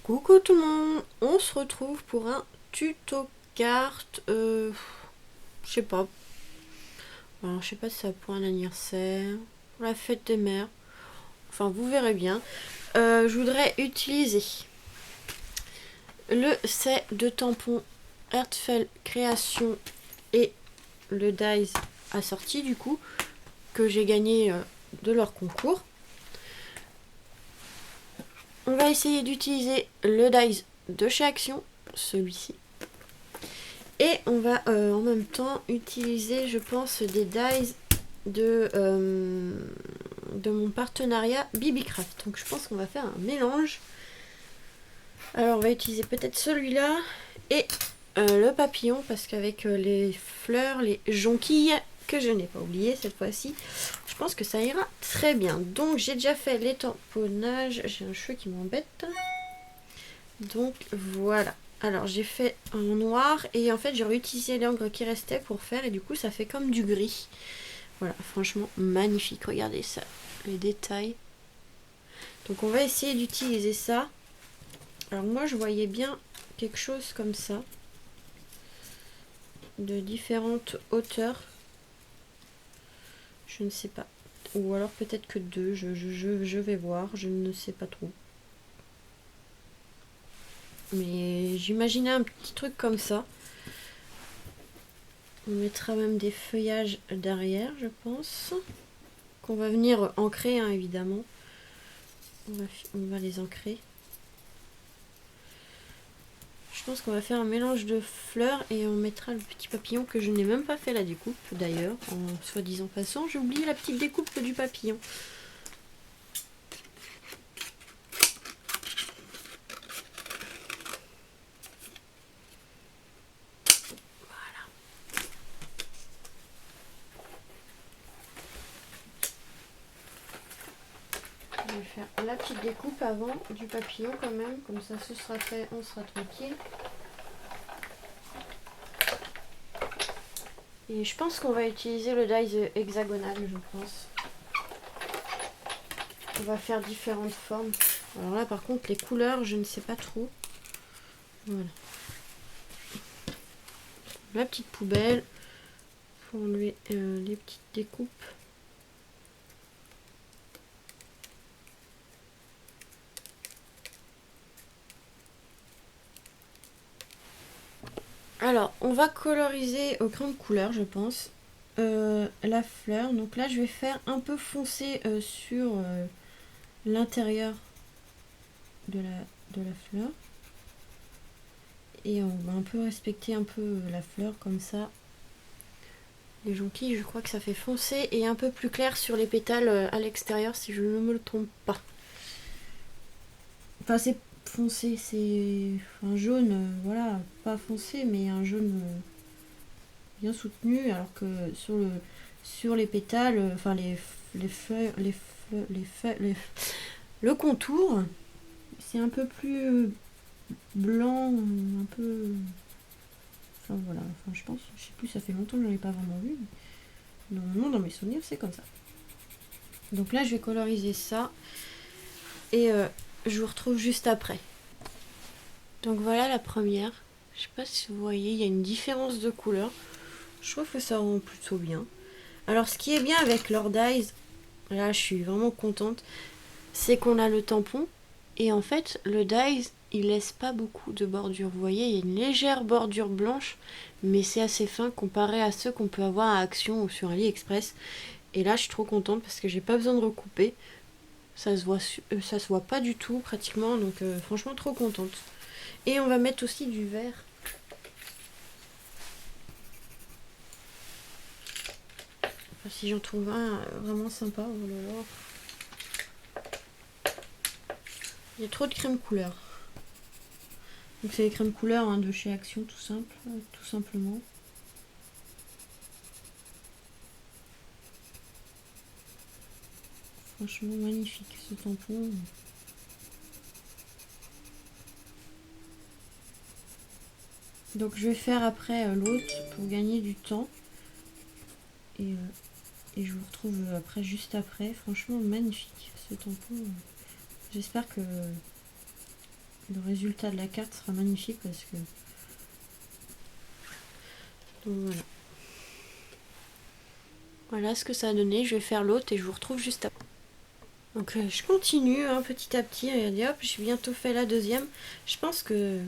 Coucou tout le monde, on se retrouve pour un tuto carte, je sais pas, alors, je sais pas si c'est pour un anniversaire, pour la fête des mères, enfin vous verrez bien. Je voudrais utiliser le set de tampons Heartfelt Création et le dies assorti du coup, que j'ai gagné de leur concours. On va essayer d'utiliser le dies de chez Action, celui-ci. Et on va en même temps utiliser, je pense, des dies de mon partenariat BBcraft. Donc je pense qu'on va faire un mélange. Alors on va utiliser peut-être celui-là et le papillon, parce qu'avec les fleurs, les jonquilles, que je n'ai pas oublié cette fois-ci, je pense que ça ira très bien. Donc j'ai déjà fait les tamponnages. J'ai un cheveu qui m'embête. Donc voilà. Alors j'ai fait en noir et en fait j'ai réutilisé l'encre qui restait pour faire, et du coup ça fait comme du gris. Voilà, franchement magnifique, regardez ça, les détails. Donc on va essayer d'utiliser ça. Alors moi je voyais bien quelque chose comme ça, de différentes hauteurs. Je ne sais pas. Ou alors peut-être que deux, je vais voir, je ne sais pas trop. Mais j'imaginais un petit truc comme ça. On mettra même des feuillages derrière, je pense. Qu'on va venir ancrer, hein, évidemment. On va les ancrer. Je pense qu'on va faire un mélange de fleurs et on mettra le petit papillon, que je n'ai même pas fait la découpe d'ailleurs, en soi-disant façon. J'ai oublié la petite découpe du papillon. Je vais faire la petite découpe avant du papillon quand même, comme ça ce sera fait, on sera tranquille. Et je pense qu'on va utiliser le dies hexagonal, je pense. On va faire différentes formes. Alors là par contre les couleurs je ne sais pas trop. Voilà. La petite poubelle pour enlever les petites découpes. Alors, on va coloriser au crayon de couleur, je pense, la fleur. Donc là, je vais faire un peu foncé sur l'intérieur de la fleur. Et on va un peu respecter un peu la fleur comme ça. Les jonquilles, je crois que ça fait foncé et un peu plus clair sur les pétales à l'extérieur, si je ne me le trompe pas. Enfin, c'est foncé, c'est un jaune, voilà, pas foncé, mais un jaune bien soutenu, alors que sur les pétales, enfin les feuilles, le contour, c'est un peu plus blanc, un peu. Enfin voilà, enfin je pense, je sais plus, ça fait longtemps que je n'en ai pas vraiment vu. Normalement dans mes souvenirs c'est comme ça. Donc là je vais coloriser ça et je vous retrouve juste après. Donc voilà la première. Je sais pas si vous voyez, il y a une différence de couleur. Je trouve que ça rend plutôt bien. Alors ce qui est bien avec leur dies, là je suis vraiment contente, c'est qu'on a le tampon et en fait le dies il laisse pas beaucoup de bordure. Vous voyez, il y a une légère bordure blanche, mais c'est assez fin comparé à ceux qu'on peut avoir à Action ou sur AliExpress. Et là je suis trop contente parce que j'ai pas besoin de recouper. Ça se voit pas du tout pratiquement, donc franchement trop contente. Et on va mettre aussi du vert. Enfin, si j'en trouve un vraiment sympa, oh là là. Il y a trop de crème couleur. Donc c'est les crèmes couleur hein, de chez Action, tout simplement. Franchement magnifique ce tampon. Donc je vais faire après l'autre pour gagner du temps. Et je vous retrouve après, juste après. Franchement magnifique ce tampon. J'espère que le résultat de la carte sera magnifique parce que... Donc voilà. Voilà ce que ça a donné. Je vais faire l'autre et je vous retrouve juste après. Donc je continue hein, petit à petit. Regardez, hop, j'ai bientôt fait la deuxième. Je pense que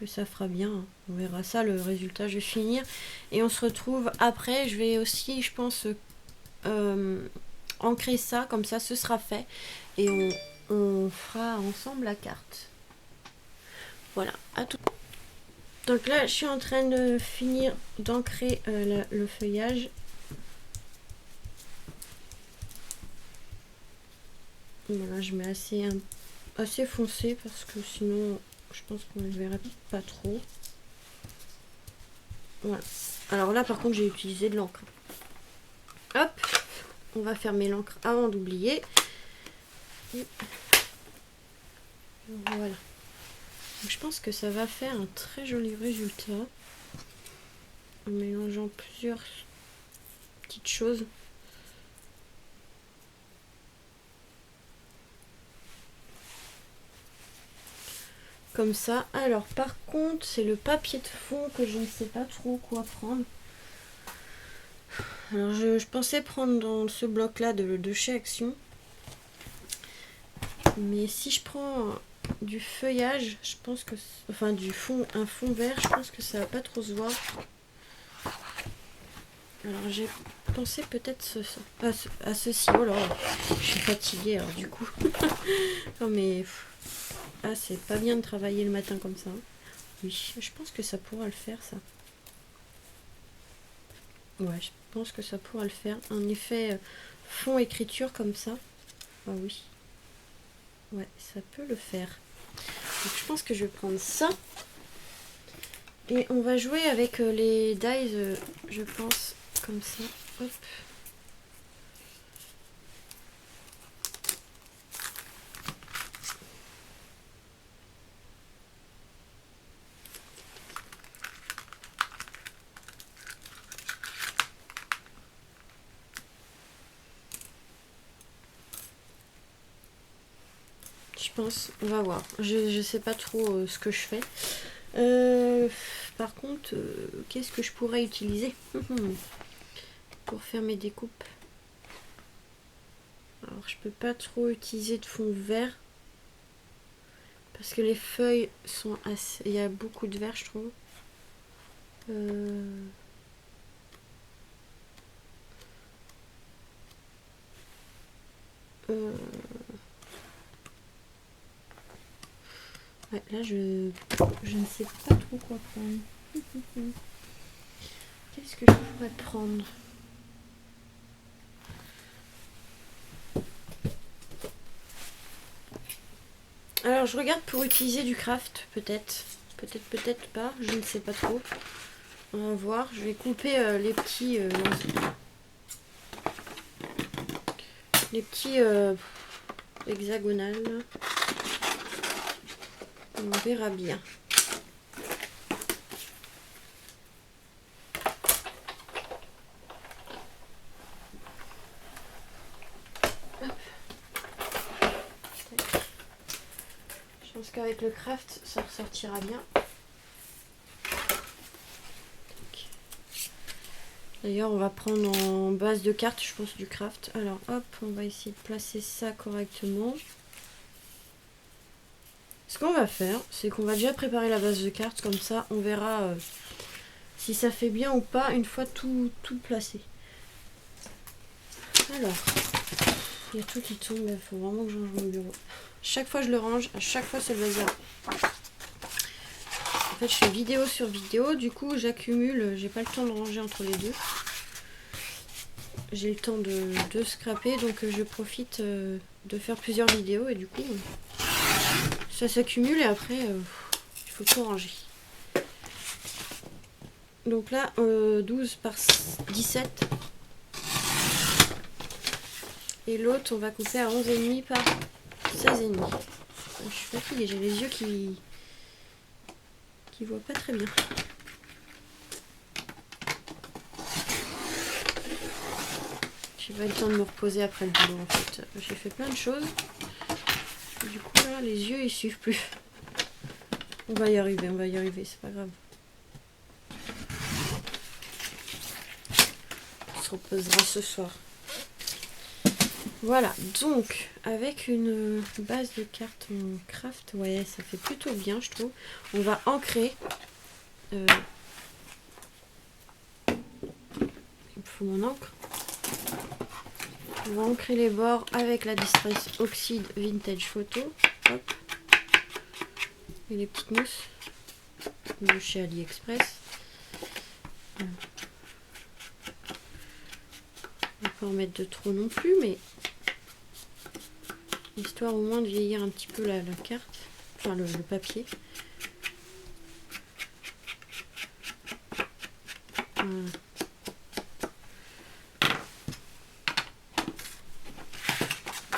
ça fera bien. Hein. On verra ça, le résultat. Je vais finir. Et on se retrouve après. Je vais aussi, je pense, ancrer ça. Comme ça, ce sera fait. Et on fera ensemble la carte. Voilà, à tout. Donc là, je suis en train de finir d'ancrer le feuillage. Voilà, je mets assez foncé parce que sinon, je pense qu'on ne le verrait pas trop. Voilà. Alors là, par contre, j'ai utilisé de l'encre. Hop, on va fermer l'encre avant d'oublier. Voilà. Donc, je pense que ça va faire un très joli résultat. En mélangeant plusieurs petites choses. Comme ça. Alors par contre, c'est le papier de fond que je ne sais pas trop quoi prendre. Alors je pensais prendre dans ce bloc là de chez Action. Mais si je prends du feuillage, je pense que... Enfin du fond, un fond vert, je pense que ça va pas trop se voir. Alors j'ai pensé peut-être à ceci. Oh là, je suis fatiguée alors du coup. Non mais... Ah, c'est pas bien de travailler le matin comme ça. Oui, je pense que ça pourra le faire, ça. Ouais, je pense que ça pourra le faire. Un effet fond écriture comme ça. Ah oui. Ouais, ça peut le faire. Donc je pense que je vais prendre ça. Et on va jouer avec les dies, je pense, comme ça. Hop. Je pense, on va voir. Je sais pas trop ce que je fais. Par contre, qu'est-ce que je pourrais utiliser pour faire mes découpes? Alors, je peux pas trop utiliser de fond vert parce que les feuilles sont assez... Il y a beaucoup de vert, je trouve. Ouais, là, je ne sais pas trop quoi prendre. Qu'est-ce que je pourrais prendre? Alors, je regarde pour utiliser du craft, peut-être. Peut-être pas, je ne sais pas trop. On va voir. Je vais couper les petits... les petits hexagonales. On verra bien. Je pense qu'avec le craft, ça ressortira bien. D'ailleurs, on va prendre en base de carte, je pense, du craft. Alors, hop, on va essayer de placer ça correctement. Ce qu'on va faire, c'est qu'on va déjà préparer la base de carte. Comme ça, on verra si ça fait bien ou pas une fois tout placé. Alors, il y a tout qui tombe. Il faut vraiment que je range mon bureau. Chaque fois, je le range. À chaque fois, c'est le bazar. En fait, je fais vidéo sur vidéo. Du coup, j'accumule. J'ai pas le temps de ranger entre les deux. J'ai le temps de scraper. Donc, je profite de faire plusieurs vidéos. Et du coup, ça s'accumule. Et après, il faut tout ranger. Donc là, 12 par 17. Et l'autre, on va couper à 11,5 par 16,5. Je suis fatiguée, j'ai les yeux qui voient pas très bien. J'ai pas eu le temps de me reposer après le boulot en fait. J'ai fait plein de choses. Et du coup là, les yeux ils suivent plus. On va y arriver, c'est pas grave. On se reposera ce soir. Voilà, donc avec une base de cartes en craft, ouais, ça fait plutôt bien, je trouve. On va ancrer. Il me faut mon encre. On va ancrer les bords avec la Distress Oxide Vintage Photo. Hop. Et les petites mousses de chez AliExpress. On va pas en mettre de trop non plus, mais histoire au moins de vieillir un petit peu la carte, enfin le papier. Voilà.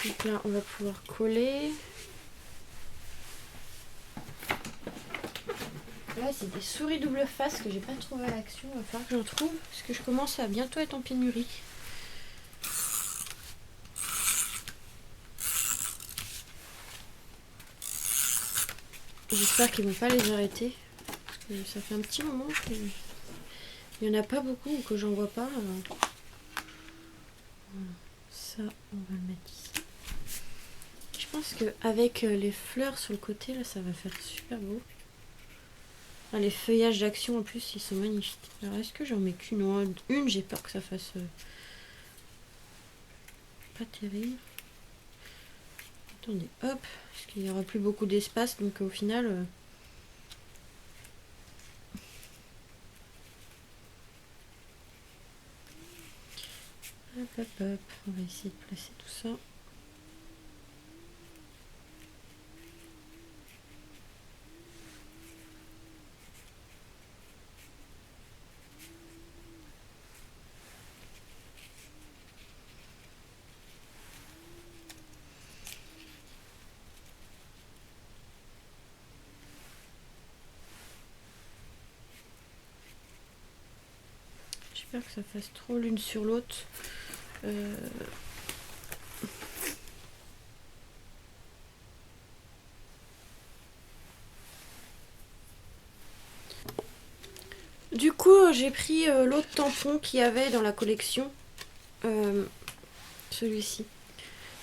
Donc là on va pouvoir coller. Là c'est des souris double face que j'ai pas trouvé à l'action, il va falloir que j'en trouve parce que je commence à bientôt être en pénurie. J'espère qu'ils vont pas les arrêter. Parce que ça fait un petit moment qu'il n'y en a pas beaucoup ou que j'en vois pas. Ça, on va le mettre ici. Je pense qu'avec les fleurs sur le côté, là, ça va faire super beau. Ah, les feuillages d'action en plus, ils sont magnifiques. Alors, est-ce que j'en mets qu'une? Une, j'ai peur que ça fasse pas terrible. Attendez, hop, parce qu'il n'y aura plus beaucoup d'espace, donc au final... Hop, hop, hop, on va essayer de placer tout ça. J'espère que ça fasse trop l'une sur l'autre. Du coup, j'ai pris l'autre tampon qu'il y avait dans la collection. Celui-ci.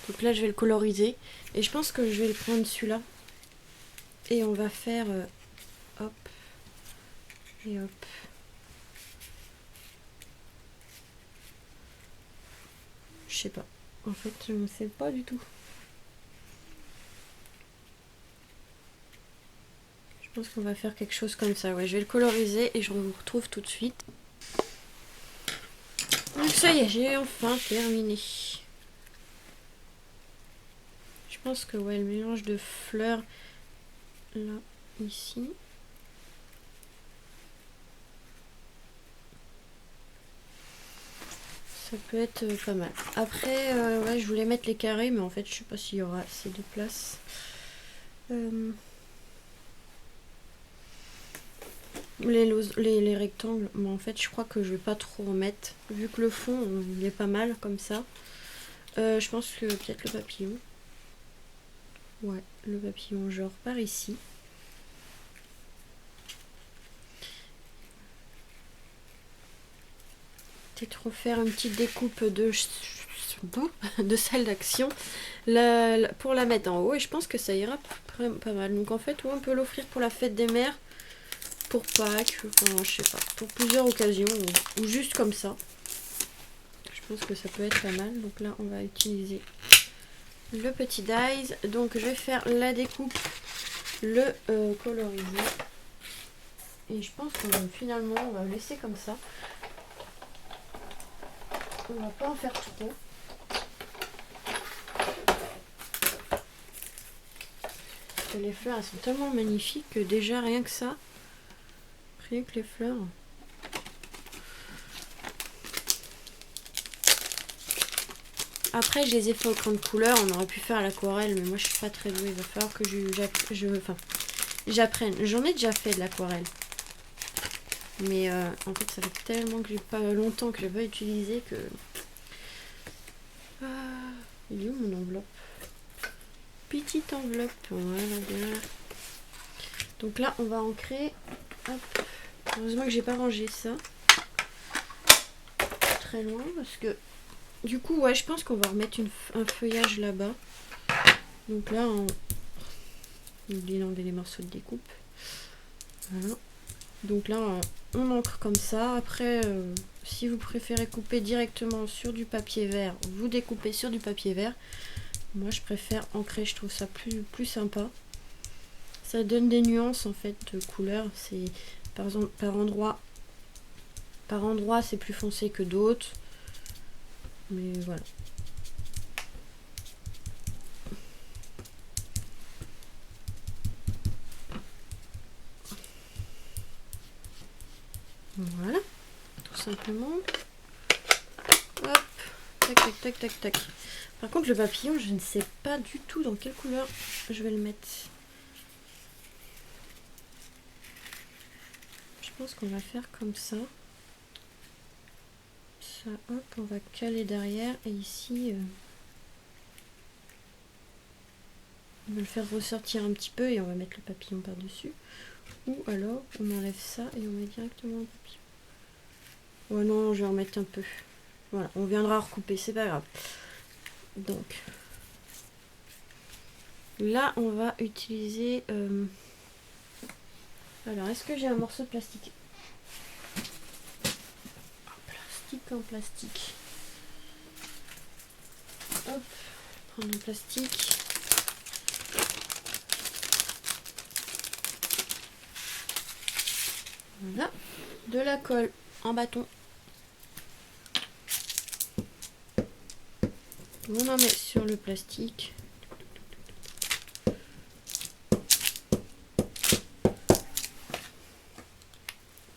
Donc là, je vais le coloriser. Et je pense que je vais le prendre celui-là. Et on va faire hop et hop. Je sais pas. En fait, je ne sais pas du tout. Je pense qu'on va faire quelque chose comme ça. Ouais, je vais le coloriser et je vous retrouve tout de suite. Donc ça y est, j'ai enfin terminé. Je pense que ouais, le mélange de fleurs là, ici. Ça peut être pas mal. Après, ouais, je voulais mettre les carrés, mais en fait, je sais pas s'il y aura assez de place. Les rectangles, mais en fait, je crois que je vais pas trop en mettre. Vu que le fond, il est pas mal comme ça. Je pense que peut-être le papillon. Ouais, le papillon, genre par ici. Peut-être refaire une petite découpe de salle d'action pour la mettre en haut. Et je pense que ça ira pas mal. Donc en fait, on peut l'offrir pour la fête des mères, pour Pâques, enfin je sais pas, pour plusieurs occasions ou juste comme ça. Je pense que ça peut être pas mal. Donc là, on va utiliser le petit dies. Donc je vais faire la découpe, le coloriser. Et je pense que finalement, on va le laisser comme ça. On va pas en faire trop. Parce que les fleurs, elles sont tellement magnifiques que déjà, rien que ça, rien que les fleurs. Après, je les ai fait au crayon de couleur. On aurait pu faire à l'aquarelle, mais moi, je suis pas très douée. Il va falloir que j'apprenne. J'en ai déjà fait de l'aquarelle. Mais en fait, ça fait tellement que j'ai pas longtemps que je l'ai pas utilisé que... il est où mon enveloppe? petite enveloppe. Voilà, bien. Donc là, on va ancrer. Hop. Heureusement que j'ai pas rangé ça très loin parce que du coup, ouais, je pense qu'on va remettre un feuillage là-bas. Donc là, on oublie d'enlever les morceaux de découpe. Voilà. Donc là, on encre comme ça. Après, si vous préférez couper directement sur du papier vert, vous découpez sur du papier vert. Moi, je préfère ancrer. Je trouve ça plus sympa. Ça donne des nuances en fait de couleurs. C'est par exemple par endroit, c'est plus foncé que d'autres. Mais voilà. Voilà, tout simplement. Hop, tac, tac, tac, tac, tac. Par contre, le papillon, je ne sais pas du tout dans quelle couleur je vais le mettre. Je pense qu'on va faire comme ça. Ça, hop, on va caler derrière. Et ici, on va le faire ressortir un petit peu et on va mettre le papillon par-dessus. Ou alors, on enlève ça et on met directement le papillon. Oh non, je vais en mettre un peu. Voilà, on viendra recouper, c'est pas grave. Donc, là, on va utiliser... Alors, est-ce que j'ai un morceau de plastique? En plastique. Hop, prendre un plastique. Voilà, de la colle en bâton. On en met sur le plastique.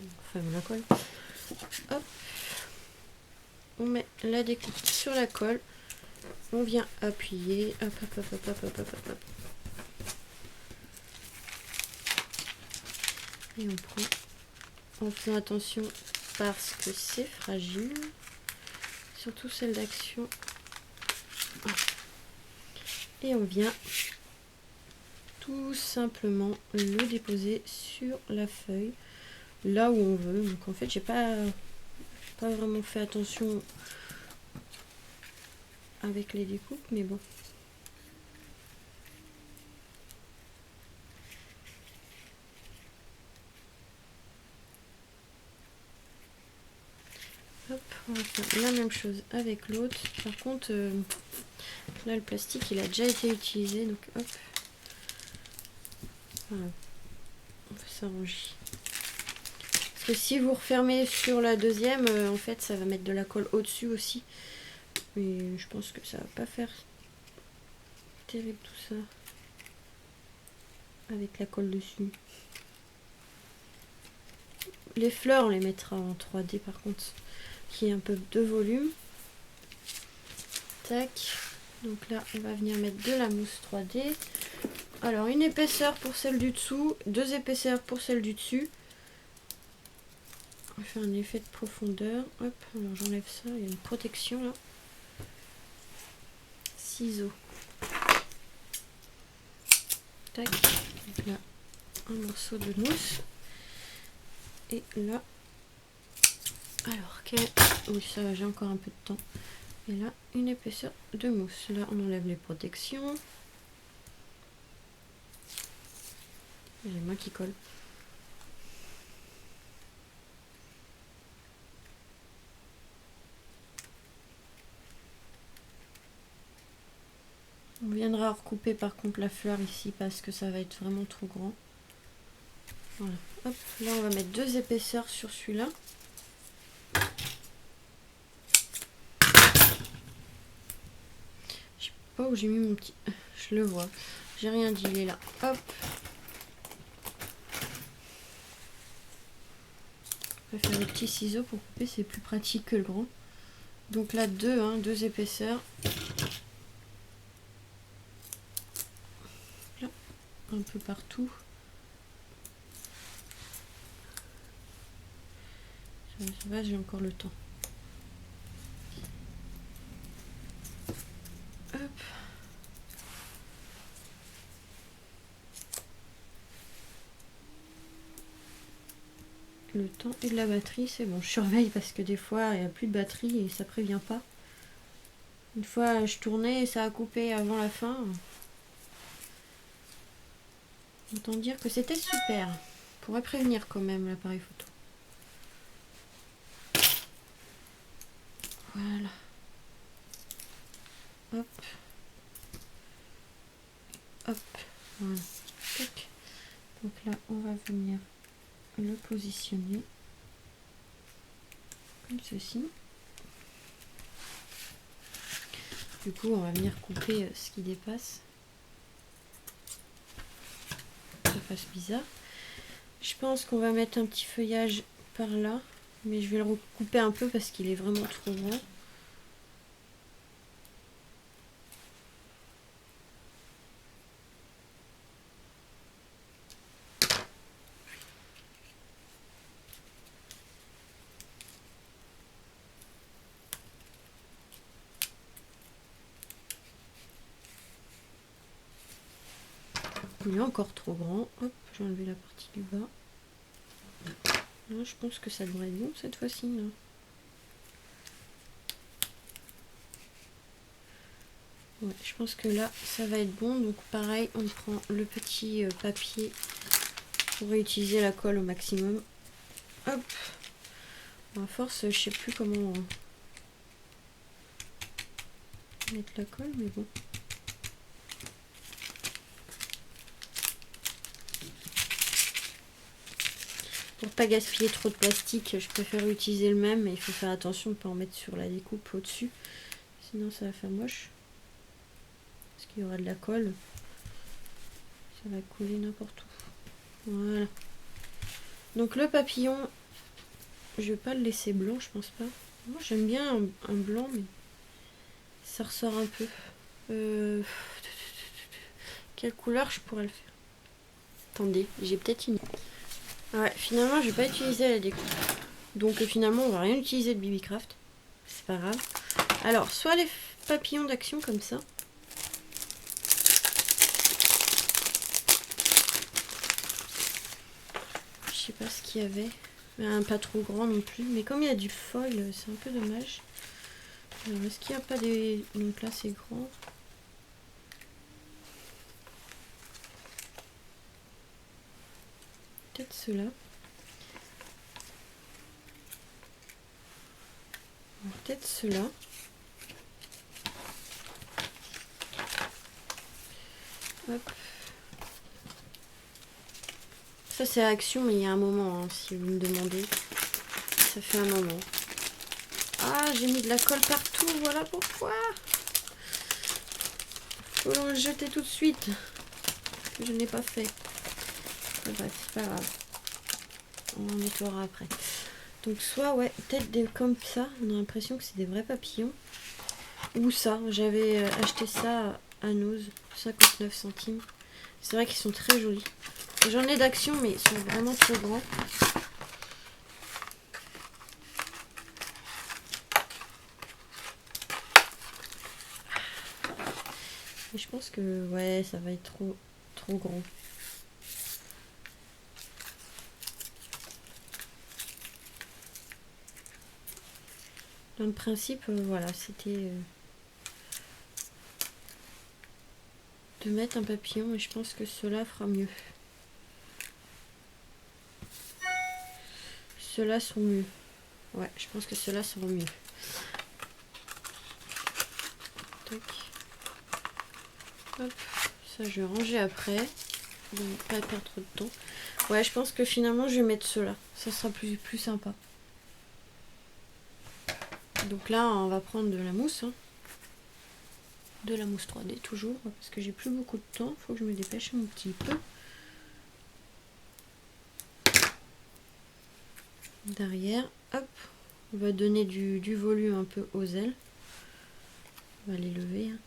On ferme la colle. Hop. On met la découpe sur la colle. On vient appuyer. Hop, hop, hop, hop, hop, hop, hop, hop. Et on prend en faisant attention parce que c'est fragile. Surtout celle d'action. Et on vient tout simplement le déposer sur la feuille là où on veut. Donc en fait j'ai pas vraiment fait attention avec les découpes, mais bon. Hop, on va faire la même chose avec l'autre. Par contre là le plastique il a déjà été utilisé, donc hop, voilà, on va s'arranger. Parce que si vous refermez sur la deuxième, en fait ça va mettre de la colle au dessus aussi. Mais je pense que ça va pas faire terrible tout ça avec la colle dessus. Les fleurs on les mettra en 3D par contre, qui est un peu de volume. Tac. Donc là on va venir mettre de la mousse 3D. Alors une épaisseur pour celle du dessous, 2 épaisseurs pour celle du dessus. On va faire un effet de profondeur. Hop, alors j'enlève ça, il y a une protection là. Ciseaux. Tac. Donc là, un morceau de mousse. Et là, alors, oui, ça va, j'ai encore un peu de temps. Et là, une épaisseur de mousse. Là, on enlève les protections. J'ai les mains qui collent. On viendra recouper par contre la fleur ici parce que ça va être vraiment trop grand. Voilà. Hop, là on va mettre 2 épaisseurs sur celui-là. Je sais pas où j'ai mis mon petit... Je le vois. J'ai rien dit, il est là. Hop. On va faire le petit ciseau pour couper, c'est plus pratique que le grand. Donc là 2 épaisseurs. Là, un peu partout. Ça va, j'ai encore le temps. Hop. le temps et de la batterie, c'est bon. Je surveille parce que des fois, il n'y a plus de batterie et ça prévient pas. Une fois, je tournais et ça a coupé avant la fin. Autant dire que c'était super. On pourrait prévenir quand même l'appareil photo. Voilà. Hop. Hop. Voilà. Tac. Donc là, on va venir le positionner comme ceci. Du coup, on va venir couper ce qui dépasse. Ça fasse bizarre. Je pense qu'on va mettre un petit feuillage par là, mais je vais le recouper un peu parce qu'il est vraiment trop grand. Il est encore trop grand. Hop, j'ai enlevé la partie du bas. Là, je pense que ça devrait être bon cette fois-ci. Ouais, je pense que là, ça va être bon. Donc pareil, on prend le petit papier pour réutiliser la colle au maximum. Hop. À force, je sais plus comment mettre la colle, mais bon. Pour pas gaspiller trop de plastique, je préfère utiliser le même, mais il faut faire attention de ne pas en mettre sur la découpe au-dessus. Sinon ça va faire moche. Parce qu'il y aura de la colle. Ça va couler n'importe où. Voilà. Donc le papillon, je vais pas le laisser blanc, je pense pas. Moi j'aime bien un blanc, mais ça ressort un peu. Quelle couleur je pourrais le faire? Attendez, j'ai peut-être une... Ouais, finalement je vais pas utiliser la découpe. Donc finalement on va rien utiliser de BB Craft. C'est pas grave. Alors, soit les papillons d'action comme ça. Je sais pas ce qu'il y avait. Pas trop grand non plus. Mais comme il y a du foil, c'est un peu dommage. Alors, est-ce qu'il n'y a pas des... Donc là, c'est grand. Peut-être ceux-là. Peut-être ceux-là. Hop. Ça, c'est action, mais il y a un moment, hein, si vous me demandez. Ça fait un moment. Ah, j'ai mis de la colle partout, voilà pourquoi. Faut le jeter tout de suite. Je n'ai pas fait. Bref, c'est pas grave. On en nettoiera après. Donc soit, ouais, peut-être comme ça, on a l'impression que c'est des vrais papillons. Ou ça, j'avais acheté ça à Nose, 59 centimes. C'est vrai qu'ils sont très jolis. J'en ai d'action, mais ils sont vraiment trop grands. Et je pense que, ouais, ça va être trop grand. Dans le principe, voilà, c'était de mettre un papillon et je pense que cela fera mieux. Ceux-là sont mieux. Ouais, je pense que ceux-là seront mieux. Tac. Hop. Ça, je vais ranger après. Donc, pas perdre trop de temps. Ouais, je pense que finalement, je vais mettre ceux-là. Ça sera plus sympa. Donc là, on va prendre de la mousse. Hein. De la mousse 3D, toujours. Parce que j'ai plus beaucoup de temps. Faut que je me dépêche un petit peu. Derrière, hop. On va donner du volume un peu aux ailes. On va les lever. Hein.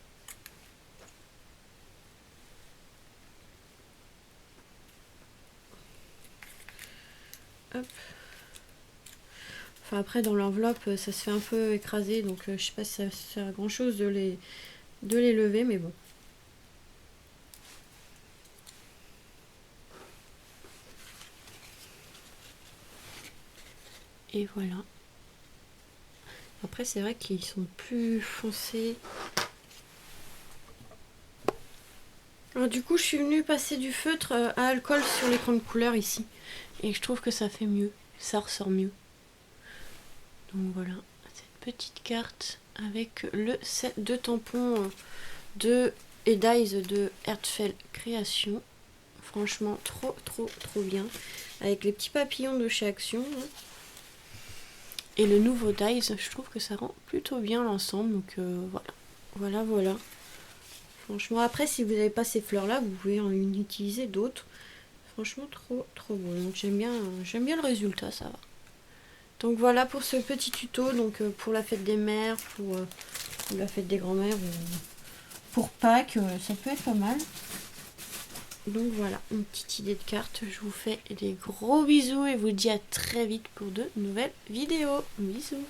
Hop. Enfin après dans l'enveloppe ça se fait un peu écraser donc je sais pas si ça sert à grand chose de les lever mais bon. Et voilà. Après c'est vrai qu'ils sont plus foncés. Alors, du coup je suis venue passer du feutre à alcool sur l'écran de couleur ici. Et je trouve que ça fait mieux. Ça ressort mieux. Donc voilà, cette petite carte avec le set de tampons de et dies de Heartfelt Création. Franchement trop bien. Avec les petits papillons de chez Action. Et le nouveau dies, je trouve que ça rend plutôt bien l'ensemble. Donc voilà. Franchement, après si vous n'avez pas ces fleurs là, vous pouvez en utiliser d'autres. Franchement trop beau. Donc j'aime bien le résultat, ça va. Donc voilà pour ce petit tuto, donc pour la fête des mères, pour la fête des grands-mères, pour Pâques, ça peut être pas mal. Donc voilà, une petite idée de carte. Je vous fais des gros bisous et vous dis à très vite pour de nouvelles vidéos. Bisous.